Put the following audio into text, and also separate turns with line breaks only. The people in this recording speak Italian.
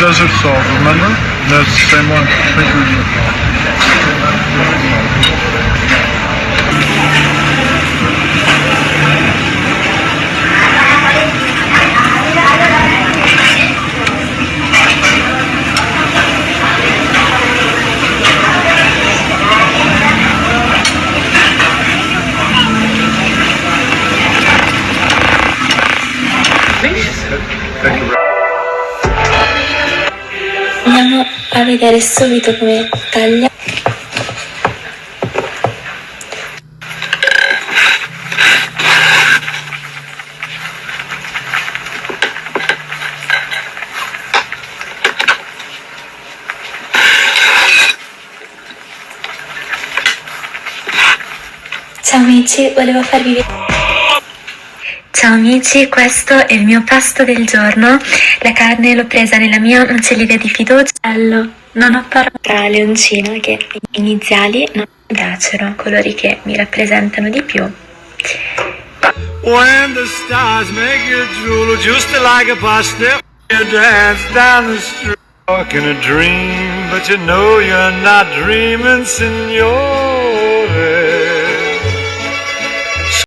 desert salt, remember? That's the same one. Thank you.
Andiamo a vedere subito come taglia. Ciao amici, volevo farvi vedere. Ciao amici, questo è il mio pasto del giorno. La carne l'ho presa nella mia macelleria di fiducia. Non ho parole tra leoncina, che iniziali non mi piacciono, colori che mi rappresentano di più.
When the stars make you drool, just like a pasta, you dance down the street, walking a dream, but you know you're not dreaming, senor.